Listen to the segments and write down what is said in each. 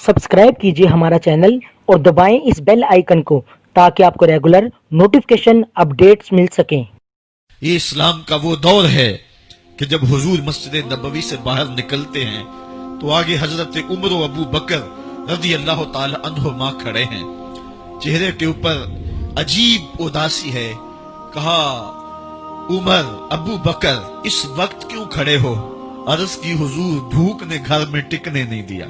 Subscribe कीजिए हमारा channel और दबाएं इस बेल आइकन को ताकि आपको रेगुलर नोटिफिकेशन अपडेट्स मिल सकें। ये इस्लाम का वो दौर है कि जब हुजूर मस्जिद नबवी से बाहर निकलते हैं तो आगे हजरत उमर व अबू बकर रज़ी अल्लाह ताला अन्हुमा खड़े हैं। चेहरे के ऊपर अजीब उदासी है। कहा, उमर, अबू बकर, इस वक्त क्यों खड़े हो? अर्ज की, हुजूर, भूख ने घर में टिकने नहीं दिया।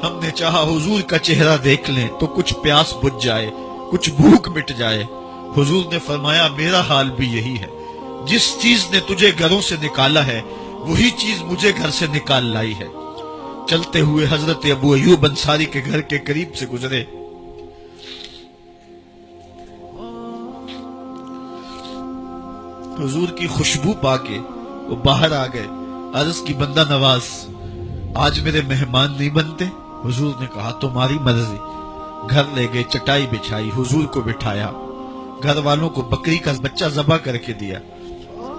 हमने चाहा हुजूर का चेहरा देख लें तो कुछ प्यास बुझ जाए, कुछ भूख मिट जाए। हुजूर ने फरमाया, मेरा हाल भी यही है। जिस चीज ने तुझे घरों से निकाला है वही चीज मुझे घर से निकाल लाई है। चलते हुए हजरत अबू अयूब अंसारी के घर के करीब से गुजरे। हुजूर की खुशबू पाके वो बाहर आ गए। अर्ज की, बंदा नवाज, आज मेरे मेहमान नहीं बनते? हुजूर ने कहा, तुम्हारी मर्जी। घर ले गए, चटाई बिछाई, हुजूर को बिठाया, घर वालों को बकरी का बच्चा ज़बह करके दिया।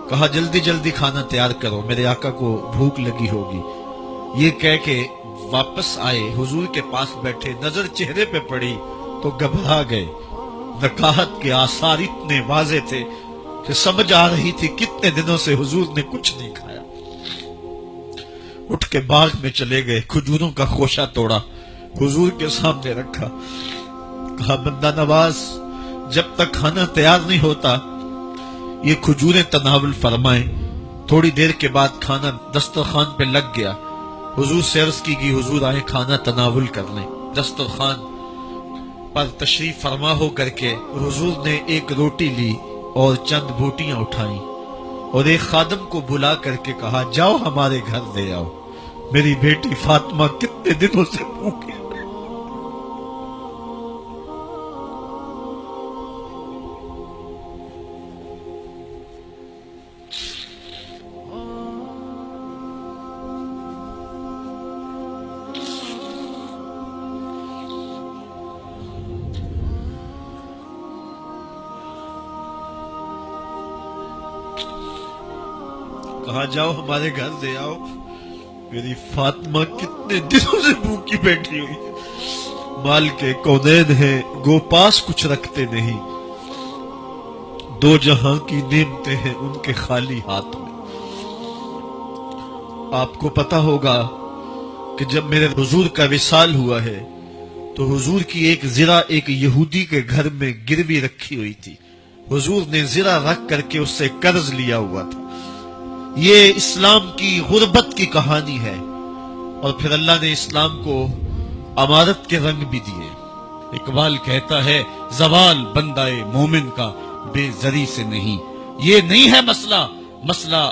कहा, जल्दी जल्दी खाना तैयार करो, मेरे आका को भूख लगी होगी। ये कह के वापस आए, हुजूर के पास बैठे, नजर चेहरे पे पड़ी तो घबरा गए। नकाहत के आसार इतने वाजे थे कि समझ आ रही थी कितने दिनों से हुजूर ने कुछ नहीं खाया। उठ के बाग में चले गए, खजूरों का खोशा तोड़ा, हुजूर के सामने रखा। कहा, बंदा नवाज, जब तक खाना तैयार नहीं होता ये खजूरें तनावुल फरमाएं। थोड़ी देर के बाद खाना दस्तरखान पे लग गया। हुजूर से अर्ज की, हुजूर आए खाना तनावुल कर लें। दस्तरखान पर तशरीफ फरमा हो करके हुजूर ने एक रोटी ली और चंद बोटियां उठाई और एक खादम को बुला करके कहा, जाओ हमारे घर ले आओ, मेरी बेटी फातिमा कितने दिनों से भूखी है। कहा, जाओ हमारे घर ले आओ, मेरी फातिमा कितने दिनों से भूखी बैठी हुई है। माल के कौनैन है, गोपास कुछ रखते नहीं, दो जहां की नेमतें हैं उनके खाली हाथ में। आपको पता होगा कि जब मेरे हुजूर का विसाल हुआ है तो हुजूर की एक जिरा एक यहूदी के घर में गिरवी रखी हुई थी। हुजूर ने जिरा रख करके उससे कर्ज लिया हुआ था। ये इस्लाम की गुर्बत की कहानी है और फिर अल्लाह ने इस्लाम को अमारत के रंग भी दिए। इकबाल कहता है, जवाल बंदाए मोमिन का बेजरी से नहीं। ये नहीं है मसला, मसला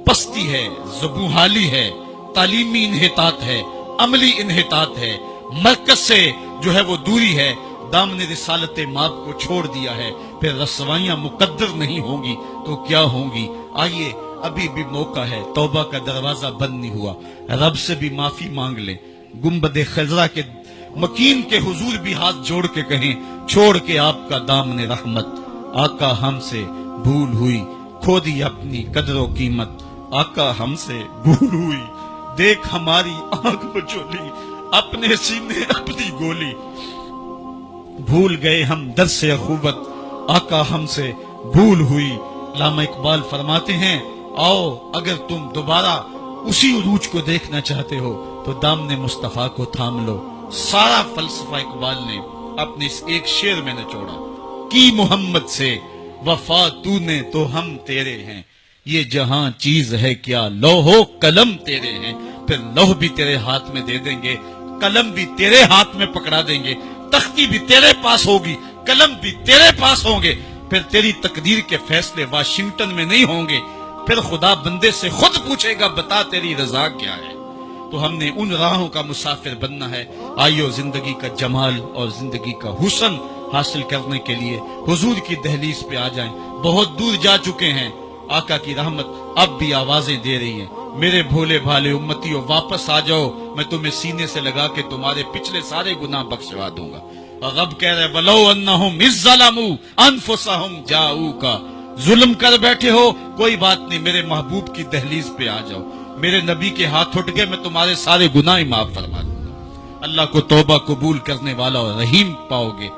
पस्ती है, ज़बूहाली है, तालीमी इन्हितात है, अमली इन्हितात है, मरकज से जो है वो दूरी है। दामने रिसालत माप को छोड़ दिया है, फिर रसवाइयां मुकद्दर नहीं होंगी तो क्या होंगी। आइए, अभी भी मौका है, तौबा का दरवाजा बंद नहीं हुआ, रब से भी माफी मांग ले। गुंबदे खजरा के मकीन के हुजूर भी हाथ जोड़ के कहें, छोड़ के आपका दामने रहमत, आका हमसे भूल हुई, खो दी अपनी कदरो कीमत, आका हमसे भूल हुई, देख हमारी आंख बचोली, अपने सीने अपनी गोली, भूल गए हम दर से अखुवत, आका हमसे भूल हुई। लामा इकबाल फरमाते हैं, आओ अगर तुम दोबारा उसी उरूज को देखना चाहते हो तो दामने मुस्तफा को थाम लो। सारा फलसफा इकबाल ने अपने इस एक शेर में निचोड़ा कि मोहम्मद से वफा तूने तो हम तेरे हैं, ये जहां चीज है क्या लौहो कलम तेरे हैं। फिर लौह भी तेरे हाथ में दे देंगे, कलम भी तेरे हाथ में पकड़ा देंगे, तख्ती भी तेरे पास होगी, कलम भी तेरे पास होंगे। फिर तेरी तकदीर के फैसले वाशिंगटन में नहीं होंगे, फिर खुदा बंदे से खुद पूछेगा, बता तेरी रजा क्या है। तो हमने उन राहों का मुसाफिर बनना है। आइयो जिंदगी का जमाल और जिंदगी का हुस्न हासिल करने के लिए हुजूर की दहलीज पे आ जाएं। बहुत दूर जा चुके हैं, आका की रहमत अब भी आवाजें दे रही है, मेरे भोले भाले उम्मतियों वापस आ जाओ, मैं तुम्हें सीने से लगा के तुम्हारे पिछले सारे गुनाह बख्शवा दूंगा। और रब कह रहे, वलो अन्नहुम इज़्ज़लमू अनफुसहुम जाऊका, जुल्म कर बैठे हो, कोई बात नहीं, मेरे महबूब की दहलीज पे आ जाओ, मेरे नबी के हाथ उठ गए, मैं तुम्हारे सारे गुनाह माफ फरमा दूंगा। اللہ کو توبہ قبول کرنے والا اور رحیم پاؤ گے.